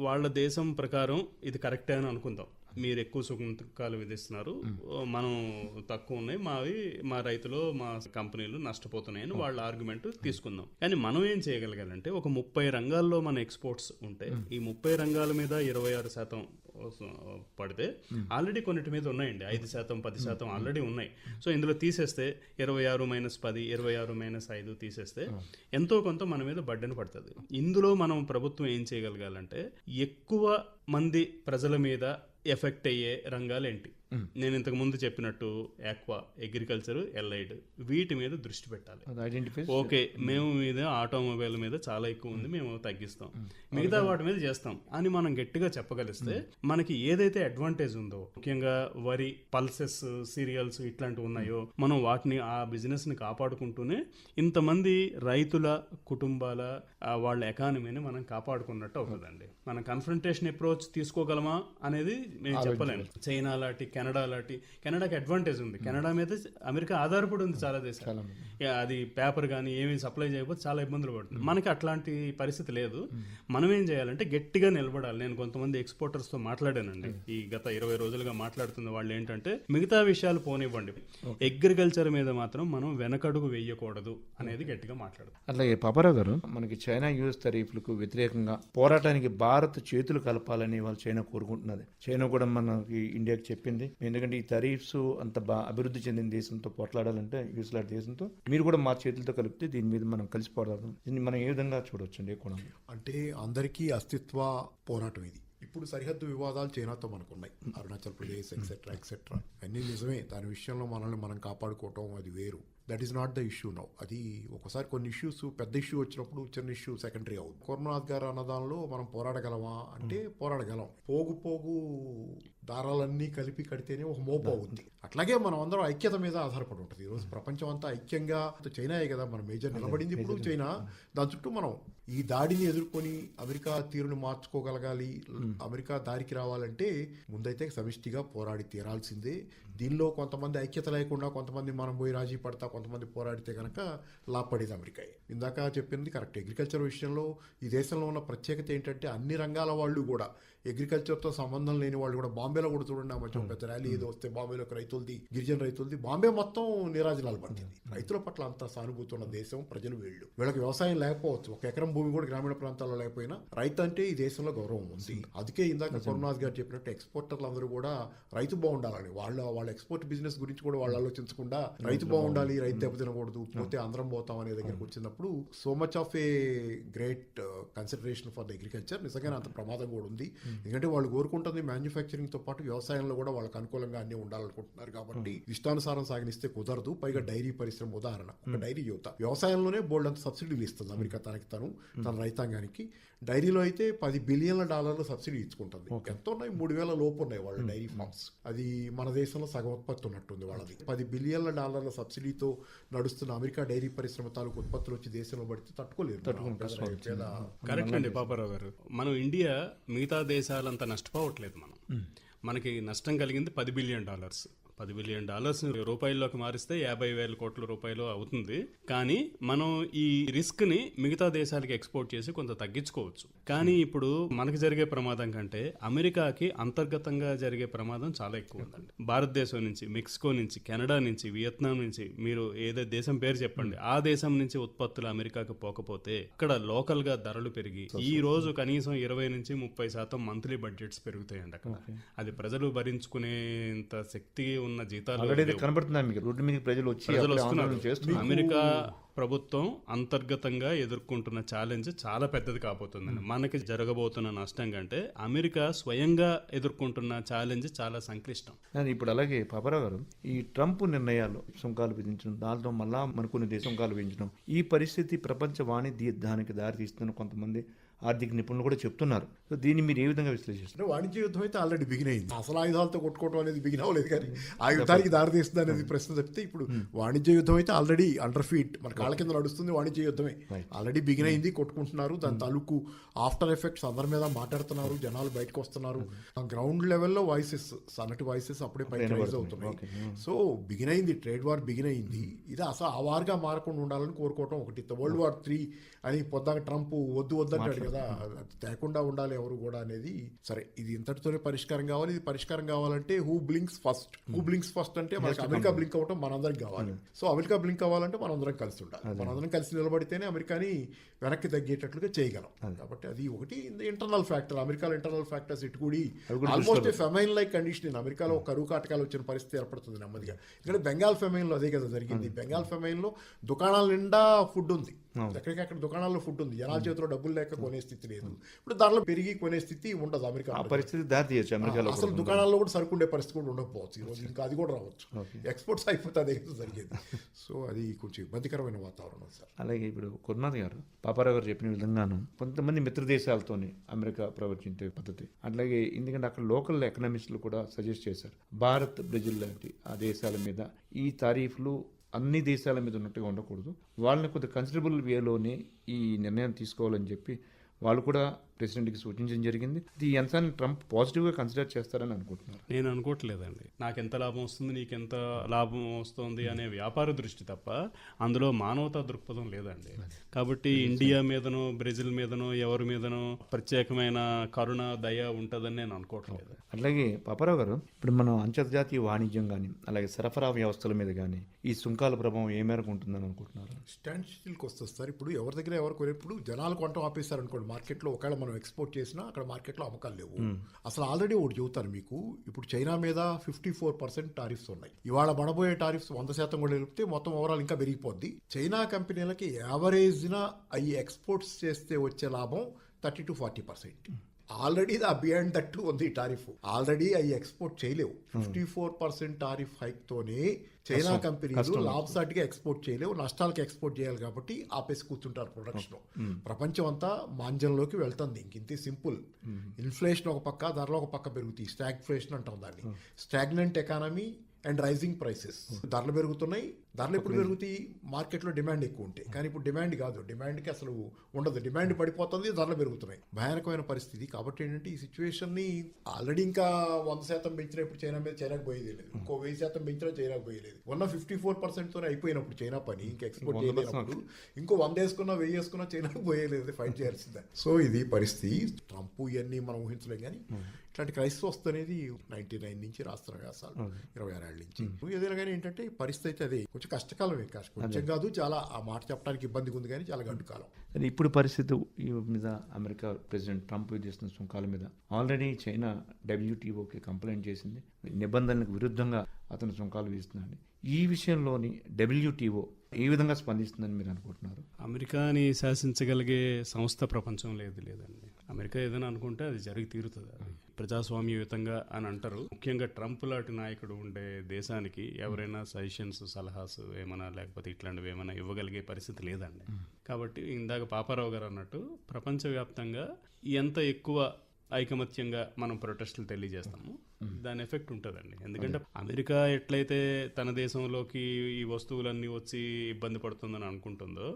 వాళ్ళ దేశం ప్రకారం ఇది కరెక్టే అని అనుకుందాం. మీరు ఎక్కువ సుంకాలు విధిస్తున్నారు, మనం తక్కువ ఉన్నాయి, మా రైతులు మా కంపెనీలు నష్టపోతున్నాయని వాళ్ళ ఆర్గ్యుమెంట్ తీసుకుందాం. కానీ మనం ఏం చేయగలగాలంటే ఒక 30 రంగాల్లో మన ఎక్స్పోర్ట్స్ ఉంటే ఈ 30 రంగాల మీద 26% పడితే ఆల్రెడీ కొన్నిటి మీద ఉన్నాయండి 5%, 10% ఆల్రెడీ ఉన్నాయి. సో ఇందులో తీసేస్తే 26 - 10, 26 - 5 తీసేస్తే ఎంతో కొంత మన మీద బడ్డెను పడుతుంది. ఇందులో మనం ప్రభుత్వం ఏం చేయగలగాలంటే ఎక్కువ మంది ప్రజల మీద ఎఫెక్ట్ అయ్యే రంగాలు ఏంటి? నేను ఇంతకు ముందు చెప్పినట్టు ఆక్వా, అగ్రికల్చర్, ఎల్ఐడ్, వీటి మీద దృష్టి పెట్టాలి. ఓకే, మేము మీద ఆటోమొబైల్ మీద చాలా ఎక్కువ ఉంది, మేము తగ్గిస్తాం, మిగతా వాటి మీద చేస్తాం అని మనం గట్టిగా చెప్పగలిస్తే మనకి ఏదైతే అడ్వాంటేజ్ ఉందో, ముఖ్యంగా వరి, పల్సెస్, సీరియల్స్ ఇట్లాంటివి ఉన్నాయో మనం వాటిని ఆ బిజినెస్ ని కాపాడుకుంటూనే ఇంతమంది రైతుల కుటుంబాల వాళ్ళ ఎకానమీని మనం కాపాడుకున్నట్టు అవుతుందండి. మనం కన్ఫ్రంటేషన్ అప్రోచ్ తీసుకోగలమా అనేది మేము చెప్పలేము. చైనా లాంటి, కెనడాకి అడ్వాంటేజ్ ఉంది. కెనడా మీద అమెరికా ఆధారపడి ఉంది చాలా దేశాలు. అది పేపర్ కానీ ఏమీ సప్లై చేయకపోతే చాలా ఇబ్బందులు పడుతుంది. మనకి అట్లాంటి పరిస్థితి లేదు. మనం ఏం చేయాలంటే గట్టిగా నిలబడాలి. నేను కొంతమంది ఎక్స్పోర్టర్స్ తో మాట్లాడానండి, ఈ గత 20 రోజులుగా మాట్లాడుతున్న వాళ్ళు ఏంటంటే మిగతా విషయాలు పోనివ్వండి, అగ్రికల్చర్ మీద మాత్రం మనం వెనకడుగు వేయకూడదు అనేది గట్టిగా మాట్లాడదు. అట్లాగే పాపారావు గారు, మనకి చైనా యూఎస్ తరీఫ్లకు వ్యతిరేకంగా పోరాటానికి భారత్ చేతులు కలపాలని వాళ్ళు చైనా కోరుకుంటున్నది. చైనా కూడా మనకి ఇండియాకి చెప్పింది ఉంటుంది. ఎందుకంటే ఈ టరీఫ్స్ అంత అభివృద్ధి చెందిన దేశంతో పోట్లాడాలంటే యూఎస్ లాంటి దేశంతో మీరు కూడా మా చేతులతో కలిపితే దీని మీద మనం కలిసి పోరాడదాం. దీన్ని మనం ఏ విధంగా చూడొచ్చండి ఏ కోణంలో? అంటే అందరికీ అస్తిత్వ పోరాటం ఇది. ఇప్పుడు సరిహద్దు వివాదాలు చైనాతో మనకున్నాయి, అరుణాచల్ ప్రదేశ్ ఎక్సెట్రా ఎక్సెట్రా అన్నీ నిజమే. దాని విషయంలో మనల్ని మనం కాపాడుకోవటం అది వేరు. That is not the issue now. అది ఒకసారి కొన్ని ఇష్యూస్ పెద్ద ఇష్యూ వచ్చినప్పుడు చిన్న ఇష్యూ సెకండరీ అవుతుంది. కుర్మనాథ్ గారు అన్నదానిలో మనం పోరాడగలమా అంటే పోరాడగలం. పోగు దారాలన్నీ కలిపి కడితేనే ఒక మోపు అవుతుంది. అట్లాగే మనం అందరం ఐక్యత మీద ఆధారపడి ఉంటుంది. ఈరోజు ప్రపంచం అంతా ఐక్యంగా, చైనాయే కదా మన మేజర్ నిలబడింది ఇప్పుడు చైనా. దాని చుట్టూ మనం ఈ దాడిని ఎదుర్కొని అమెరికా తీరును మార్చుకోగలగాలి, అమెరికా దారికి రావాలంటే ముందైతే సమిష్టిగా పోరాడి తీరాల్సిందే. దీనిలో కొంతమంది ఐక్యత లేకుండా కొంతమంది మనం పోయి రాజీ పడతా కొంతమంది పోరాడితే కనుక లాభపడేది అమెరికా. ఇందాక చెప్పింది కరెక్ట్. అగ్రికల్చర్ విషయంలో ఈ దేశంలో ఉన్న ప్రత్యేకత ఏంటంటే అన్ని రంగాల వాళ్ళు కూడా, అగ్రికల్చర్తో సంబంధం లేని వాళ్ళు కూడా, బాంబేలో కూడా చూడండి ఆ మధ్య పెద్ద ర్యాలీ ఏదో వస్తే బాంబేలోకి రైతులది, గిరిజన రైతులది, బాంబే మొత్తం నీరాజనాలు పడుతుంది. రైతుల పట్ల అంత సానుభూతి ఉన్న దేశం ప్రజలు వీళ్ళకి వ్యవసాయం లేకపోవచ్చు, ఒక ఎకరం భూమి కూడా గ్రామీణ ప్రాంతాల్లో లేకపోయినా రైతు అంటే ఈ దేశంలో గౌరవం ఉంది. అందుకే ఇందాక కరుణాథ్ గారు చెప్పినట్టు ఎక్స్పోర్టర్లు అందరూ కూడా రైతు బాగుండాలని, వాళ్ళ ఎక్స్పోర్ట్ బిజినెస్ గురించి కూడా వాళ్ళు ఆలోచించకుండా రైతు బాగుండాలి, రైతు దెబ్బతినకూడదు, పోతే అందరం పోతాం అనే దగ్గరకు వచ్చినప్పుడు so much of a great consideration for the agriculture. నిజంగానే అంత ప్రమాదం కూడా ఉంది. ఎందుకంటే వాళ్ళు కోరుకుంటుంది మ్యానుఫ్యాక్చరింగ్ తో పాటు వ్యవసాయంలో కూడా వాళ్ళకి అనుకూలంగా అన్ని ఉండాలనుకుంటున్నారు. కాబట్టి ఇష్టానుసారం సాగనిస్తే కుదరదు. పైగా డైరీ పరిశ్రమ ఉదాహరణ, ఒక డైరీ యువత వ్యవసాయంలోనే బోల్డ్ అంత సబ్సిడీలు ఇస్తుంది అమెరికా తన రైతాంగానికి. డైరీలో అయితే $10 బిలియన్ సబ్సిడీ ఇచ్చుకుంటుంది. ఎంత ఉన్నాయి? 3,000 లోపు ఉన్నాయి వాళ్ళ డైరీ ఫార్మ్స్. అది మన దేశంలో సగం ఉత్పత్తి ఉన్నట్టుంది వాళ్ళది. $10 బిలియన్ సబ్సిడీతో నడుస్తున్న అమెరికా డైరీ పరిశ్రమ తాలూకు ఉత్పత్తులు వచ్చి దేశంలో పడితే తట్టుకోలేరు. కరెక్ట్ అండి పాపారావు గారు. మనం ఇండియా మిగతా దేశాలంతా నష్టపోవట్లేదు. మనకి నష్టం కలిగింది $10 బిలియన్. $10 బిలియన్ రూపాయల్లోకి మారిస్తే 50,000 కోట్ల రూపాయలు అవుతుంది. కానీ మనం ఈ రిస్క్ ని మిగతా దేశాలకి ఎక్స్పోర్ట్ చేసి కొంత తగ్గించుకోవచ్చు. కానీ ఇప్పుడు మనకి జరిగే ప్రమాదం కంటే అమెరికాకి అంతర్గతంగా జరిగే ప్రమాదం చాలా ఎక్కువ ఉందండి. భారతదేశం నుంచి, మెక్సికో నుంచి, కెనడా నుంచి, వియత్నాం నుంచి, మీరు ఏదో దేశం పేరు చెప్పండి, ఆ దేశం నుంచి ఉత్పత్తులు అమెరికాకి పోకపోతే అక్కడ లోకల్ గా ధరలు పెరిగి ఈ రోజు కనీసం 20 నుంచి 30% మంత్లీ బడ్జెట్స్ పెరుగుతాయండి అక్కడ. అది ప్రజలు భరించుకునేంత శక్తి ఉన్న జీతాలు కనబడుతున్నాయి. రోడ్డు మీద ప్రజలు వస్తున్నారు. అమెరికా ప్రభుత్వం అంతర్గతంగా ఎదుర్కొంటున్న ఛాలెంజ్ చాలా పెద్దది కాబోతుందండి. మనకి జరగబోతున్న నష్టం కంటే అమెరికా స్వయంగా ఎదుర్కొంటున్న ఛాలెంజ్ చాలా సంక్లిష్టం. ఇప్పుడు అలాగే పాపారావు గారు, ఈ ట్రంప్ నిర్ణయాలు, సుంకాలు విధించడం, దాంతో మళ్ళా మనకున్న సుంకాలు విధించడం, ఈ పరిస్థితి ప్రపంచ వాణిజ్యానికి దారితీస్తున్న కొంతమంది ఆర్థిక నిపుణులు కూడా చెప్తున్నారు. సో దీన్ని మీరు ఏ విధంగా విశ్లేషిస్తారు? వాణిజ్య యుద్ధం అయితే ఆల్రెడీ బిగిన్ అయింది. అసలు ఆయుధాలతో కొట్టుకోవడం అనేది బిగిన్ అవ్వలేదు, కానీ ఆ యుద్ధానికి దారితీస్తుంది అనేది ప్రశ్న చెప్తే ఇప్పుడు వాణిజ్య యుద్ధం అయితే ఆల్రెడీ అండర్ ఫీట్, మన కాళ్ళ కింద నడుస్తుంది. వాణిజ్య యుద్ధమే ఆల్రెడీ బిగిన్ అయింది, కొట్టుకుంటున్నారు. దాని తాలూకు ఆఫ్టర్ ఎఫెక్ట్స్ అందరి మీద మాట్లాడుతున్నారు, జనాలు బయటకు వస్తున్నారు. గ్రౌండ్ లెవెల్లో వాయిసెస్, సన్నటి వాయిసెస్ అప్పుడే పైకి రైజ్ అవుతున్నాయి. సో బిగిన్ అయింది, ట్రేడ్ వార్ బిగిన్ అయింది. ఇది అసలు ఆ వార్గా మారకుండా ఉండాలని కోరుకోవటం ఒకటి. వరల్డ్ వార్ 3 అని పొద్దాక ట్రంప్ వద్దు అంటాడు కదా, తేకుండా ఉండాలి ఎవరు కూడా అనేది. సరే, ఇది ఇంతటితోనే పరిష్కారం కావాలి. ఇది పరిష్కారం కావాలంటే హూ బ్లింక్స్ ఫస్ట్ అంటే మనకి అమెరికా బ్లింక్ అవ్వటం మనందరికి కావాలి. సో అమెరికా బ్లింక్ అవ్వాలంటే మనందరం కలిసి ఉండాలి. మనందరం కలిసి నిలబడితేనే అమెరికాని వెనక్కి తగ్గేటట్లుగా చేయగలం. కాబట్టి అది ఒకటి ఇంటర్నల్ ఫ్యాక్టర్. అమెరికాలో ఇంటర్నల్ ఫ్యాక్టర్స్ ఇటు కూడా ఆల్మోస్ట్ ఫెమైన్ లైక్ కండిషన్. అమెరికాలో కరువు కాటకాలు వచ్చిన పరిస్థితి ఏర్పడుతుంది నెమ్మదిగా. ఇక్కడ బెంగాల్ ఫెమైన్ లో అదే కదా జరిగింది. బెంగాల్ ఫెమైన్ లో దుకాణాల నిండా ఫుడ్ ఉంది, ఎక్కడికక్కడ దుకాణాల్లో ఫుడ్ ఉంది, జనాల చేతిలో డబ్బులు లేక కొనే స్థితి లేదు. ఇప్పుడు ధరలు పెరిగి కొనే స్థితి ఉండదు అమెరికా పరిస్థితి. దారి తీయచ్చు అమెరికాలో. అసలు దుకాణాల్లో కూడా సరుకు ఉండే పరిస్థితి కూడా ఉండకపోవచ్చు ఈరోజు. ఇంకా అది కూడా రావచ్చు. ఎక్స్పోర్ట్స్ అయిపోతే అదే జరిగేది. సో అది కొంచెం ఇబ్బందికరమైన వాతావరణం సార్. అలాగే ఇప్పుడు కుర్నాథ్ గారు, పాపారావు గారు చెప్పిన విధంగాను కొంతమంది మిత్ర దేశాలతోనే అమెరికా ప్రవర్తించే పద్ధతి. అట్లాగే ఎందుకంటే అక్కడ లోకల్ ఎకనామిస్టులు కూడా సజెస్ట్ చేశారు, భారత్, బ్రెజిల్ లాంటి ఆ దేశాల మీద ఈ తారీఫ్లు అన్ని దేశాల మీద ఉన్నట్టుగా ఉండకూడదు, వాళ్ళని కొద్దిగా కన్సిడరబుల్ వేలోనే ఈ నిర్ణయం తీసుకోవాలని చెప్పి వాళ్ళు కూడా ప్రెసిడెంట్కి సూచించడం జరిగింది. ఈ అంశాన్ని ట్రంప్ పాజిటివ్గా కన్సిడర్ చేస్తారని అనుకుంటున్నారు. నేను అనుకోవట్లేదండి. నాకెంత లాభం వస్తుంది, నీకెంత లాభం వస్తుంది అనే వ్యాపార దృష్టి తప్ప అందులో మానవతా దృక్పథం లేదండి. కాబట్టి ఇండియా మీదనో బ్రెజిల్ మీదనో ఎవరి మీదనో ప్రత్యేకమైన కరుణ, దయ ఉంటుందని నేను అనుకోవట్లేదు. అట్లాగే పాపారావు గారు, ఇప్పుడు మనం అంతర్జాతీయ వాణిజ్యం కానీ అలాగే సరఫరా వ్యవస్థల మీద కానీ ఈ సుంకాల ప్రభావం ఏ మేరకు ఉంటుందని అనుకుంటున్నారు? స్టాండ్ స్టిల్కి వస్తుంది సార్. ఇప్పుడు ఎవరి దగ్గర ఎవరు కొనేప్పుడు జనాలు కొనటం ఆపేస్తారు అనుకోండి మార్కెట్లో, ఒకవేళ మనం ఎక్స్పోర్ట్ చేసినా అక్కడ మార్కెట్లో అమ్మకాలు లేవు. అసలు ఆల్రెడీ ఒకటి చెబుతాను మీకు, ఇప్పుడు చైనా మీద 54% టారిఫ్స్ ఉన్నాయి. ఇవాళ పడబోయే టారిఫ్స్ 100% కూడా వెలిపితే మొత్తం ఓవరాల్ ఇంకా పెరిగిపోద్ది. చైనా కంపెనీలకి యావరేజ్న అవి ఎక్స్పోర్ట్స్ చేస్తే వచ్చే లాభం 30 to 40%. ఆల్రెడీ బియాండ్ దట్ ఉంది టారిఫ్. ఆల్రెడీ అవి ఎక్స్పోర్ట్ చేయలేవు. 54% టారిఫ్ హైక్ తోనే చైనా కంపెనీలు లాభసాటిగా ఎక్స్పోర్ట్ చేయలేవు, నష్టాలకు ఎక్స్పోర్ట్ చేయాలి కాబట్టి ఆపేసి కూర్చుంటారు ప్రొడక్షన్. ప్రపంచం అంతా మాంద్యంలోకి వెళ్తుంది. ఇంతే సింపుల్. ఇన్ఫ్లేషన్ ఒక పక్క, ధరలు ఒక పక్క పెరుగుతాయి. స్టాగ్ఫ్లేషన్ అంటాం దాన్ని. Stagnant economy and rising prices. ధరలు పెరుగుతున్నాయి. ధరలు ఎప్పుడు పెరుగుతాయి? మార్కెట్లో డిమాండ్ ఎక్కువ ఉంటాయి. కానీ ఇప్పుడు డిమాండ్ కాదు, డిమాండ్కి అసలు ఉండదు. డిమాండ్ పడిపోతుంది, ధరలు పెరుగుతున్నాయి. భయానకమైన పరిస్థితి. కాబట్టి ఏంటంటే ఈ సిచ్యువేషన్ని ఆల్రెడీ ఇంకా 100% పెంచినా ఇప్పుడు చైనా మీద చైనాకు పోయేది లేదు. ఇంకో 1000% పెంచినా చైనాకు పోయేది. ఉన్న 54%తోనే అయిపోయినప్పుడు చైనా పని ఇంకా ఎక్స్పోర్ట్ చేయలేనప్పుడు ఇంకో 100 వేసుకున్నా 1000 వేసుకున్నా చైనాకు పోయేలేదు. ఫైట్ చేయాల్సిందే. సో ఇది పరిస్థితి. ట్రంప్ ఇవన్నీ మనం ఊహించలేం. కానీ ఇట్లాంటి క్రైసిస్ వస్తనేది 99 నుంచి రాస్తున్నారు అసలు 26 ఏళ్ళ నుంచి. ఏదైనా కానీ ఏంటంటే పరిస్థితి అయితే అదే కొంచెం కష్టకాలమే. కొంచెం కాదు, చాలా ఆ మాట చెప్పడానికి ఇబ్బందిగా ఉంది, కానీ చాలా గడ్డు కాలం. ఇప్పుడు పరిస్థితి మీద అమెరికా ప్రెసిడెంట్ ట్రంప్ విధిస్తున్న సుంకాల మీద ఆల్రెడీ చైనా WTOకి కంప్లైంట్ చేసింది. నిబంధనలకు విరుద్ధంగా అతను సుంకాలు విధిస్తున్నాడు. ఈ విషయంలోని WTO ఏ విధంగా స్పందిస్తుందని మీరు అనుకుంటున్నారు? అమెరికాని శాసించగలిగే సంస్థ ప్రపంచం లేదండి. అమెరికా ఏదైనా అనుకుంటే అది జరిగి తీరుతుంది. అది ప్రజాస్వామ్యయుతంగా అని అంటారు. ముఖ్యంగా ట్రంప్ లాంటి నాయకుడు ఉండే దేశానికి ఎవరైనా సజెషన్స్, సలహాస్ ఏమైనా లేకపోతే ఇట్లాంటివి ఏమైనా ఇవ్వగలిగే పరిస్థితి లేదండి. కాబట్టి ఇందాక పాపారావు గారు అన్నట్టు ప్రపంచవ్యాప్తంగా ఎంత ఎక్కువ ఐకమత్యంగా మనం ప్రొటెస్టులు తెలియజేస్తాము, దాని ఎఫెక్ట్ ఉంటుందండి. ఎందుకంటే అమెరికా ఎట్లయితే తన దేశంలోకి ఈ వస్తువులన్నీ వచ్చి ఇబ్బంది పడుతుందని అనుకుంటుందో,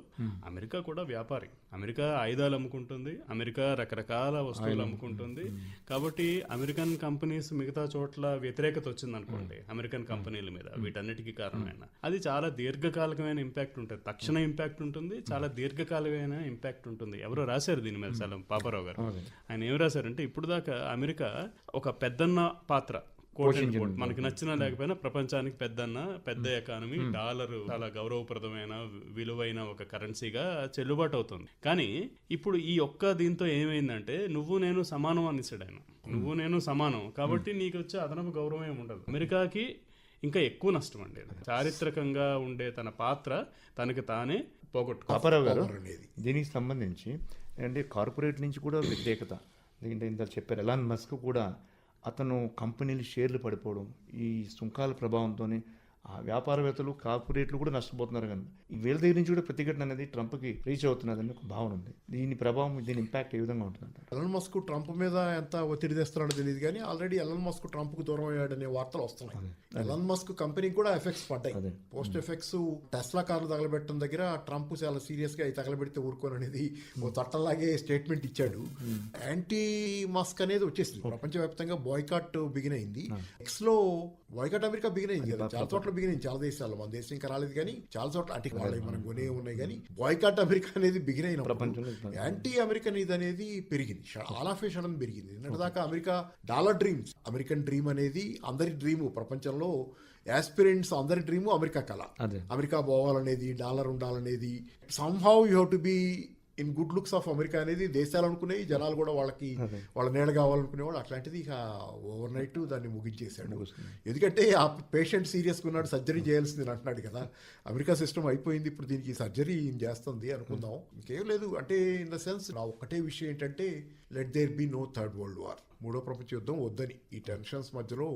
అమెరికా కూడా వ్యాపారి. అమెరికా ఆయుధాలు అమ్ముకుంటుంది, అమెరికా రకరకాల వస్తువులు అమ్ముకుంటుంది. కాబట్టి అమెరికన్ కంపెనీస్ మిగతా చోట్ల వ్యతిరేకత వచ్చింది అనుకోండి అమెరికన్ కంపెనీల మీద, వీటన్నిటికీ కారణమైన అది చాలా దీర్ఘకాలికమైన ఇంపాక్ట్ ఉంటుంది. తక్షణ ఇంపాక్ట్ ఉంటుంది, చాలా దీర్ఘకాలికమైన ఇంపాక్ట్ ఉంటుంది. ఎవరో రాశారు దీని మీద, చాలా పాపారావు గారు. ఆయన ఏం రాశారంటే, ఇప్పుడు దాకా అమెరికా ఒక పెద్దన్న పాత్ర, మనకి నచ్చినా లేకపోయినా ప్రపంచానికి పెద్ద ఎకానమీ, డాలర్ చాలా గౌరవప్రదమైన విలువైన ఒక కరెన్సీగా చెల్లుబాటు అవుతుంది. కానీ ఇప్పుడు ఈ ఒక్క దీంతో ఏమైందంటే, నువ్వు నేను సమానం అనేసాడు ఆయన. నువ్వు నేను సమానం కాబట్టి నీకు వచ్చే అదనపు గౌరవం ఏమి ఉండదు. అమెరికాకి ఇంకా ఎక్కువ నష్టం అండి. చారిత్రకంగా ఉండే తన పాత్ర తనకి తానే పోగొట్టుకోవాలి. దీనికి సంబంధించి అంటే కార్పొరేట్ నుంచి కూడా వ్యతిరేకత. ఎందుకంటే ఇంత చెప్పారు, ఎలాన్ మస్క్ కూడా అతను కంపెనీలు షేర్లు పడిపోవడం, ఈ సుంకాల ప్రభావంతోనే ఆ వ్యాపారవేత్తలు, కార్పొరేట్లు కూడా నష్టపోతున్నారు. కానీ వీళ్ళ దగ్గర నుంచి కూడా ప్రతిఘటన అనేది ట్రంప్కి రీచ్ అవుతున్నదని ఒక భావన ఉంది. దీని ప్రభావం, దీని ఇంపాక్ట్ ఏ విధంగా ఉంటుందంట? ఎలన్ మస్క్ ట్రంప్ మీద ఎంత ఒత్తిడి తెస్తున్నాడో తెలియదు, కానీ ఆల్రెడీ ఎలన్ మస్క్ ట్రంప్కు దూరం అయ్యాడనే వార్తలు వస్తున్నాయి. ఎలన్ మస్క్ కంపెనీకి కూడా ఎఫెక్ట్స్ పడ్డాయి. పోస్ట్ ఎఫెక్ట్స్ టెస్లా కార్లు తగలబెట్టడం దగ్గర ట్రంప్ చాలా సీరియస్ గా అవి తగలబెడితే ఊరుకోని అనేది ఓ తట్టలాగే స్టేట్మెంట్ ఇచ్చాడు. యాంటీ మస్క్ అనేది వచ్చేసింది. ప్రపంచవ్యాప్తంగా బాయ్కాట్ బిగిన్ అయింది. ఎక్స్ లో బాయ్కాట్ అమెరికా బిగిన్ అయింది కదా, చాలా చోట్ల బిగిన్ అయింది. చాలా దేశాల్లో, మన దేశం ఇంకా రాలేదు కానీ చాలా చోట్ల అటు వాళ్ళకి మనం కొనే ఉన్నాయి. కానీ బాయ్కాట్ అమెరికా అనేది బిగిన్ అయిన ప్రపంచంలో యాంటీ అమెరికన్ ఇది అనేది పెరిగింది. ఆల్ ఆఫ్ ఏ సడన్ పెరిగింది. నిన్నటిదాకా America dollar dreams, American dream అనేది అందరి డ్రీము, ప్రపంచంలో యాస్పిరెంట్స్ అందరి డ్రీము అమెరికా కళ. అమెరికా పోవాలనేది, డాలర్ ఉండాలనేది, somehow you have to be in good looks of America అనేది దేశాలు అనుకునేవి. జనాలు కూడా వాళ్ళకి వాళ్ళ నీడ కావాలనుకునేవాళ్ళు. అట్లాంటిది ఇక ఓవర్ నైట్ దాన్ని ముగించేశాడు. ఎందుకంటే ఆ పేషెంట్ సీరియస్గా ఉన్నాడు, సర్జరీ చేయాల్సింది అంటున్నాడు కదా. అమెరికా సిస్టమ్ అయిపోయింది, ఇప్పుడు దీనికి సర్జరీ చేస్తుంది అనుకుందాం. ఇంకేం లేదు. అంటే ఇన్ ద సెన్స్ నా ఒక్కటే విషయం ఏంటంటే, let there be no third world war. మూడో ప్రపంచ యుద్ధం వద్దని. ఈ టెన్షన్స్ మధ్యలో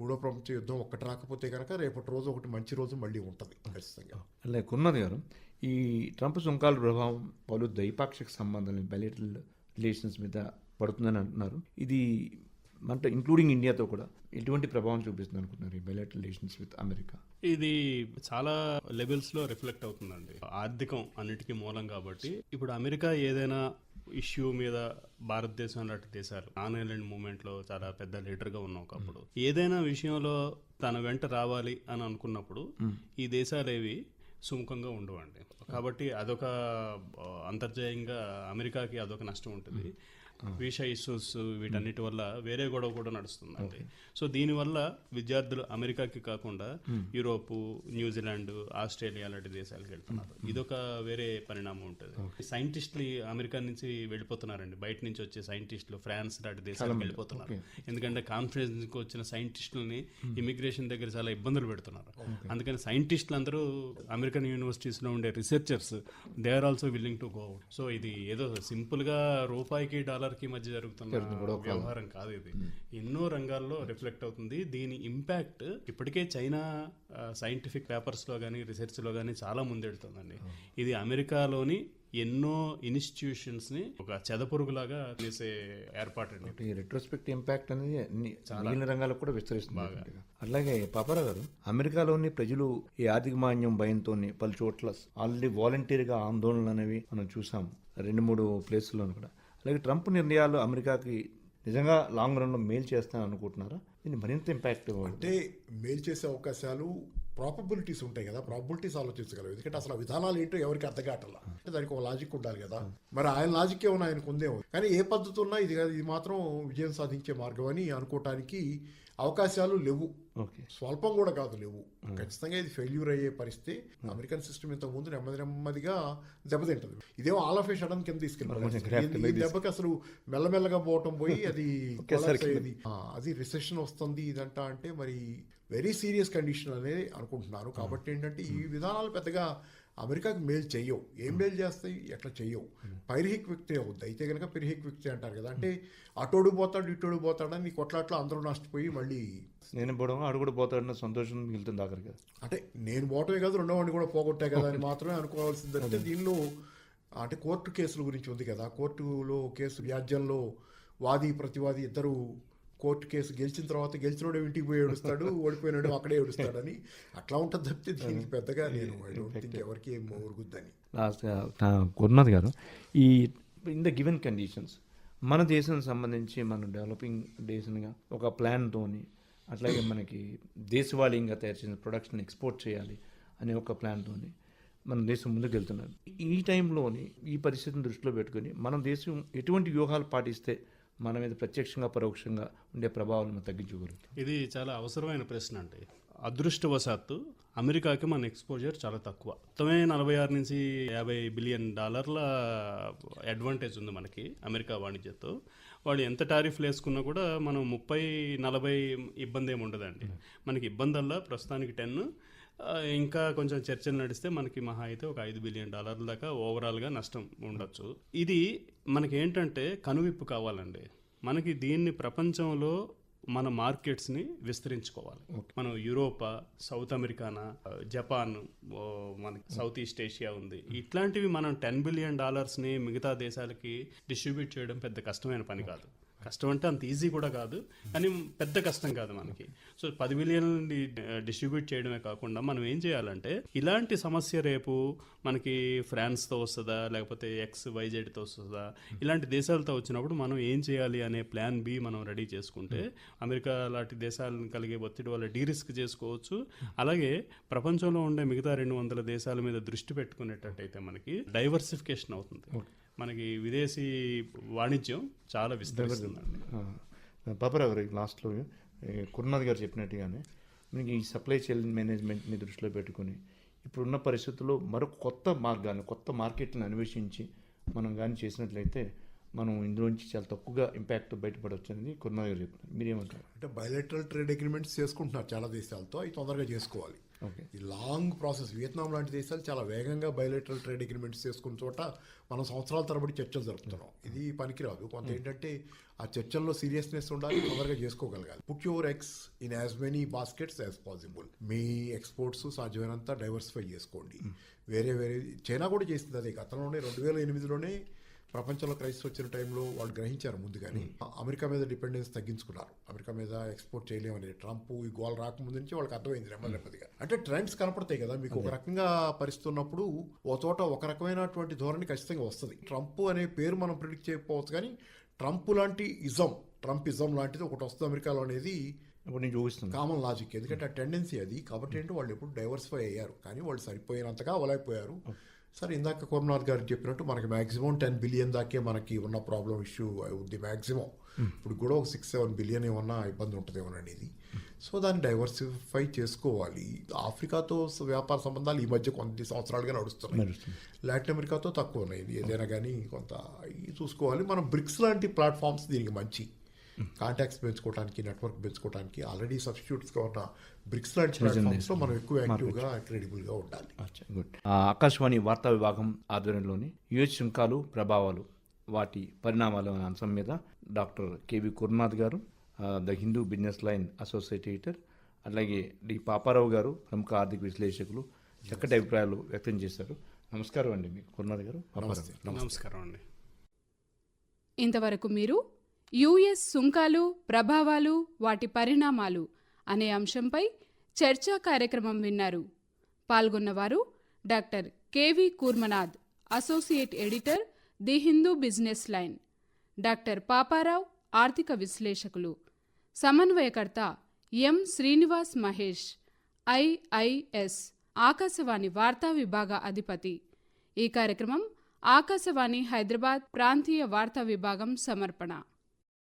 మూడో ప్రపంచ యుద్ధం ఒక్కటి రాకపోతే కనుక రేపటి రోజు ఒకటి మంచి రోజు మళ్ళీ ఉంటుంది ఖచ్చితంగా. అలా కున్నది గారు, ఈ ట్రంప్ సుంకాల ప్రభావం పలు ద్వైపాక్షిక సంబంధాలు, బైలేటరల్ రిలేషన్స్ మీద పడుతుందని అంటున్నారు. ఇది అంటే ఇంక్లూడింగ్ ఇండియాతో కూడా ఎటువంటి ప్రభావం చూపిస్తుంది అనుకుంటున్నారు ఈ బైలేటరల్ రిలేషన్స్ విత్ అమెరికా? ఇది చాలా లెవెల్స్ లో రిఫ్లెక్ట్ అవుతుందండి. ఆర్థికం అన్నిటికీ మూలం కాబట్టి ఇప్పుడు అమెరికా ఏదైనా ఇష్యూ మీద భారతదేశం లాంటి దేశాలు నాన్ ఐలాండ్ మూవ్మెంట్ లో చాలా పెద్ద లీడర్ గా ఉన్నాం. ఒకప్పుడు ఏదైనా విషయంలో తన వెంట రావాలి అని అనుకున్నప్పుడు ఈ దేశాలేవి సుముఖంగా ఉండవండి. కాబట్టి అదొక అంతర్జాతీయంగా అమెరికాకి అదొక నష్టం ఉంటుంది. వీసా ఇష్యూస్ వీటన్నిటి వల్ల వేరే గొడవ కూడా నడుస్తుందండి. సో దీనివల్ల విద్యార్థులు అమెరికాకి కాకుండా యూరోపు, న్యూజిలాండ్, ఆస్ట్రేలియా లాంటి దేశాలకు వెళ్తున్నారు. ఇదొక వేరే పరిణామం ఉంటుంది. సైంటిస్టులు అమెరికా నుంచి వెళ్ళిపోతున్నారండి. బయట నుంచి వచ్చే సైంటిస్టులు ఫ్రాన్స్ లాంటి దేశాలకు వెళ్ళిపోతున్నారు. ఎందుకంటే కాన్ఫరెన్స్కి వచ్చిన సైంటిస్టులని ఇమిగ్రేషన్ దగ్గర చాలా ఇబ్బందులు పెడుతున్నారు. అందుకని సైంటిస్టులు అందరూ అమెరికన్ యూనివర్సిటీస్లో ఉండే researchers they are also willing to go. So ఇది ఏదో సింపుల్గా రూపాయికి డాలర్కి మధ్య జరుగుతున్న వ్యవహారం కాదు. ఇది ఎన్నో రంగాల్లో రిఫ్లెక్ట్ అవుతుంది. దీని ఇంపాక్ట్ ఇప్పటికే చైనా సైంటిఫిక్ పేపర్స్లో కానీ రీసెర్చ్లో కానీ చాలా ముందెడుతుందండి. ఇది అమెరికాలోని ఎన్నో ఇన్స్టిట్యూషన్స్ ని ఒక చెదపురుగులాగా చేసే ఏర్పాటు. ఈ రెట్రోస్పెక్ట్ ఇంపాక్ట్ అనేది మిగిలిన రంగాలకు కూడా విస్తరిస్తుంది. అలాగే పాపారావు గారు, అమెరికాలోని ప్రజలు ఈ ఆర్థిక మాన్యం భయంతో పలు చోట్ల ఆల్రెడీ వాలంటీర్గా ఆందోళనలు అనేవి మనం చూసాం 2-3 ప్లేసుల్లో కూడా. అలాగే ట్రంప్ నిర్ణయాలు అమెరికాకి నిజంగా లాంగ్ రన్లో మేలు చేస్తానని అనుకుంటున్నారా? దీన్ని మరింత ఇంపాక్ట్ అంటే మేలు చేసే అవకాశాలు ప్రాబబిలిటీస్ ఉంటాయి కదా, ప్రాబబిలిటీస్ ఆలోచించగలవు. ఎందుకంటే అసలు ఆ విధానాలు ఏంటో ఎవరికి అర్థం కావట్లా. అంటే దానికి ఒక లాజిక్ ఉండాలి కదా. మరి ఆయన లాజిక్ ఏమన్నా ఆయనకు ఉందేమో, కానీ ఏ పద్ధతి ఉన్నా ఇది మాత్రం విజయం సాధించే మార్గం అని అనుకోవటానికి అవకాశాలు లేవు. స్వల్పం కూడా కాదు, లేవు. ఖచ్చితంగా ఇది ఫెయిల్యూర్ అయ్యే పరిస్థితి. అమెరికన్ సిస్టమ్ ఇంతకు ముందు నెమ్మదిగా దెబ్బతింటది. ఇదేమో ఆల్ ఆఫ్ ఏ సడన్ కింద తీసుకెళ్ళి ఈ దెబ్బకి అసలు మెల్లమెల్లగా పోవటం పోయి అది రిసెషన్ వస్తుంది ఇదంట. అంటే మరి వెరీ సీరియస్ కండిషన్ అనేది అనుకుంటున్నారు. కాబట్టి ఏంటంటే ఈ విధానాలు పెద్దగా అమెరికాకి మేలు చెయ్యవు. ఏం మేలు చేస్తాయి, ఎట్లా చెయ్యవు. పైరిహిక్ వ్యక్తి అవుద్ది. అయితే కనుక పిరిహిక్ వ్యక్తి అంటారు కదా, అంటే అటోడు పోతాడు ఇటోడు పోతాడని కొట్లాట్లో అందరూ నష్టపోయి మళ్ళీ నేను పోవడం ఆడు కూడా పోతాడన్న సంతోషం మిగులుతుంది ఆఖరికి. అంటే నేను పోవటమే కాదు, రెండో వాడిని కూడా పోగొట్టే కదా అని మాత్రమే అనుకోవాల్సింది. అంటే దీనిలో అంటే కోర్టు కేసుల గురించి ఉంది కదా. కోర్టులో కేసు వ్యాజ్యంలో వాది ప్రతివాది ఇద్దరు కోర్టు కేసు గెలిచిన తర్వాత గెలిచినోడే ఇంటికి పోయి ఏడుస్తాడు, ఓడిపోయినాడు అక్కడే ఏడుస్తాడని అట్లా ఉంటుంది తప్పితే దీనికి పెద్దగా నేను ఎవరికి ఏం ఊరుగుద్దని. లాస్ట్గా గురునాథ్ గారు, ఈ ఇన్ ద గివెన్ కండిషన్స్ మన దేశం సంబంధించి మనం డెవలపింగ్ దేశంగా ఒక ప్లాన్తోని, అట్లాగే మనకి దేశవాళీయంగా తయారు చేసిన ప్రొడక్షన్ ఎక్స్పోర్ట్ చేయాలి అనే ఒక ప్లాన్తోని మన దేశం ముందుకు వెళ్తున్నారు. ఈ టైంలోని ఈ పరిస్థితిని దృష్టిలో పెట్టుకొని మన దేశం ఎటువంటి వ్యూహాలు పాటిస్తే మన మీద ప్రత్యక్షంగా పరోక్షంగా ఉండే ప్రభావాలను తగ్గించుకోగలుగుతాం? ఇది చాలా అవసరమైన ప్రశ్న అండి. అదృష్టవశాత్తు అమెరికాకి మన ఎక్స్పోజర్ చాలా తక్కువ. మొత్తమే 46 నుంచి 50 బిలియన్ డాలర్ల అడ్వాంటేజ్ ఉంది మనకి అమెరికా వాణిజ్యంతో. వాళ్ళు ఎంత టారిఫ్లు వేసుకున్నా కూడా మనం 30-40 ఇబ్బంది ఏమి ఉండదండి. మనకి ఇబ్బందల్లా ప్రస్తుతానికి 10, ఇంకా కొంచెం చర్చలు నడిస్తే మనకి మహా అయితే ఒక 5 బిలియన్ డాలర్ల దాకా ఓవరాల్గా నష్టం ఉండొచ్చు. ఇది మనకి ఏంటంటే కనువిప్పు కావాలండి. మనకి దీన్ని ప్రపంచంలో మన మార్కెట్స్ని విస్తరించుకోవాలి. మనం యూరోపా, సౌత్ అమెరికానా, జపాన్, మనకి సౌత్ ఈస్ట్ ఏషియా ఉంది. ఇట్లాంటివి మనం 10 బిలియన్ డాలర్స్ని మిగతా దేశాలకి డిస్ట్రిబ్యూట్ చేయడం పెద్ద కష్టమైన పని కాదు. కష్టం అంటే అంత ఈజీ కూడా కాదు, కానీ పెద్ద కష్టం కాదు మనకి. సో 10 బిలియన్ డిస్ట్రిబ్యూట్ చేయడమే కాకుండా మనం ఏం చేయాలంటే, ఇలాంటి సమస్య రేపు మనకి ఫ్రాన్స్తో వస్తుందా లేకపోతే XYZతో వస్తుందా, ఇలాంటి దేశాలతో వచ్చినప్పుడు మనం ఏం చేయాలి అనే ప్లాన్ బి మనం రెడీ చేసుకుంటే అమెరికా లాంటి దేశాలను కలిగే ఒత్తిడి వల్ల డీరిస్క్ చేసుకోవచ్చు. అలాగే ప్రపంచంలో ఉండే మిగతా 200 దేశాల మీద దృష్టి పెట్టుకునేటట్టయితే మనకి డైవర్సిఫికేషన్ అవుతుంది. మనకి విదేశీ వాణిజ్యం చాలా విస్తరిస్తుందండి. పాపారావు గారు, లాస్ట్లో గురునాథ్ గారు చెప్పినట్టుగానే మనకి ఈ సప్లై చైన్ మేనేజ్మెంట్ని దృష్టిలో పెట్టుకుని ఇప్పుడున్న పరిస్థితుల్లో మరొక కొత్త మార్గాన్ని, కొత్త మార్కెట్ని అన్వేషించి మనం కానీ చేసినట్లయితే మనం ఇందులోంచి చాలా తక్కువగా ఇంపాక్ట్ బయటపడవచ్చు అనేది గురునాథ్ గారు చెప్తున్నారు. మీరేమంటారు? అంటే బయలెటరల్ ట్రేడ్ అగ్రిమెంట్స్ చేసుకుంటున్నారు చాలా దేశాలతో, అవి తొందరగా చేసుకోవాలి. ఈ లాంగ్ ప్రాసెస్. వియత్నాం లాంటి దేశాలు చాలా వేగంగా బయలెటరల్ ట్రేడ్ అగ్రిమెంట్స్ చేసుకున్న చోట మనం సంవత్సరాల తరబడి చర్చలు జరుపుతున్నాం. ఇది పనికిరాదు. కొంత ఏంటంటే ఆ చర్చల్లో సీరియస్నెస్ ఉండాలి, తొందరగా చేసుకోగలగాలి. Put your eggs in as many baskets as possible. మీ ఎక్స్పోర్ట్స్ సాధ్యమైనంత డైవర్సిఫై చేసుకోండి. వేరే చైనా కూడా చేసింది అదే. గతంలోనే 2008లోనే ప్రపంచంలో క్రైసిస్ వచ్చిన టైంలో వాళ్ళు గ్రహించారు ముందుగానే. అమెరికా మీద డిపెండెన్స్ తగ్గించుకున్నారు. అమెరికా మీద ఎక్స్పోర్ట్ చేయలేమనేది ట్రంప్ ఈ గోల్ రాకముందు నుంచి వాళ్ళకి అర్థమైంది నెమ్మదిగా. అంటే ట్రెండ్స్ కనపడతాయి కదా మీకు. ఒక రకంగా పరిస్థితున్నప్పుడు ఓ చోట ఒక రకమైనటువంటి ధోరణి ఖచ్చితంగా వస్తుంది. ట్రంప్ అనే పేరు మనం ప్రిడిక్ట్ చేయకపోవచ్చు, కానీ ట్రంప్ లాంటి ట్రంపిజం లాంటిది ఒకటి వస్తుంది అమెరికాలో అనేది ఇప్పుడు నేను చూపిస్తాను కామన్ లాజిక్. ఎందుకంటే ఆ టెండెన్సీ అది. కాబట్టి ఏంటో వాళ్ళు ఎప్పుడు డైవర్సిఫై అయ్యారు, కానీ వాళ్ళు సరిపోయినంతగా అవ్వలేకపోయారు. సరే, ఇందాక కోమనాథ్ గారు చెప్పినట్టు మనకి మ్యాక్సిమం 10 బిలియన్ దాకే మనకి ఉన్న ప్రాబ్లం ఇష్యూ అవుద్ది మ్యాక్సిమం. ఇప్పుడు కూడా ఒక 6-7 బిలియన్ ఏమన్నా ఇబ్బంది ఉంటుందేమోనండి ఇది. సో దాన్ని డైవర్సిఫై చేసుకోవాలి. ఆఫ్రికాతో వ్యాపార సంబంధాలు ఈ మధ్య కొన్ని సంవత్సరాలుగా నడుస్తున్నాయి. లాటిన్ అమెరికాతో తక్కువ ఉన్నాయి. ఏదైనా కానీ కొంత చూసుకోవాలి. మనం బ్రిక్స్ లాంటి ప్లాట్ఫామ్స్ దీనికి మంచి కాంటాక్ట్స్ పెంచుకోవడానికి, నెట్వర్క్ పెంచుకోవడానికి ఆల్రెడీ సబ్స్టిట్యూట్స్గా ఉన్న బ్రిక్స్ లాంటి ప్లాట్ఫామ్స్లో మనం ఎక్కువ యాక్టివ్గా క్రెడిబుల్గా ఉండాలి. గుడ్. ఆకాశవాణి వార్తా విభాగం ఆధ్వర్యంలోని యుఎస్ సుంకాలు ప్రభావాలు వాటి పరిణామాలు అనే అంశం మీద డాక్టర్ కేవి కుర్నాథ్ గారు, the Hindu business line associate editor, అలాగే డి పాపారావు గారు, ప్రముఖ ఆర్థిక విశ్లేషకులు చక్కటి అభిప్రాయాలు వ్యక్తం చేశారు. నమస్కారం అండి మీకు కుర్నాథ్ గారు. నమస్కారం అండి. ఇంతవరకు మీరు యుఎస్ సుంకాలు ప్రభావాలు వాటి పరిణామాలు అనే అంశంపై చర్చా కార్యక్రమం విన్నారు. పాల్గొన్నవారు doctor KV Kurmanath, associate editor, the Hindu business line, doctor Paparao, ఆర్థిక విశ్లేషకులు. సమన్వయకర్త ఎం శ్రీనివాస్ మహేష్, ఐఐఎస్, ఆకాశవాణి వార్తా విభాగ అధిపతి. ఈ కార్యక్రమం ఆకాశవాణి హైదరాబాద్ ప్రాంతీయ వార్తా విభాగం సమర్పణ.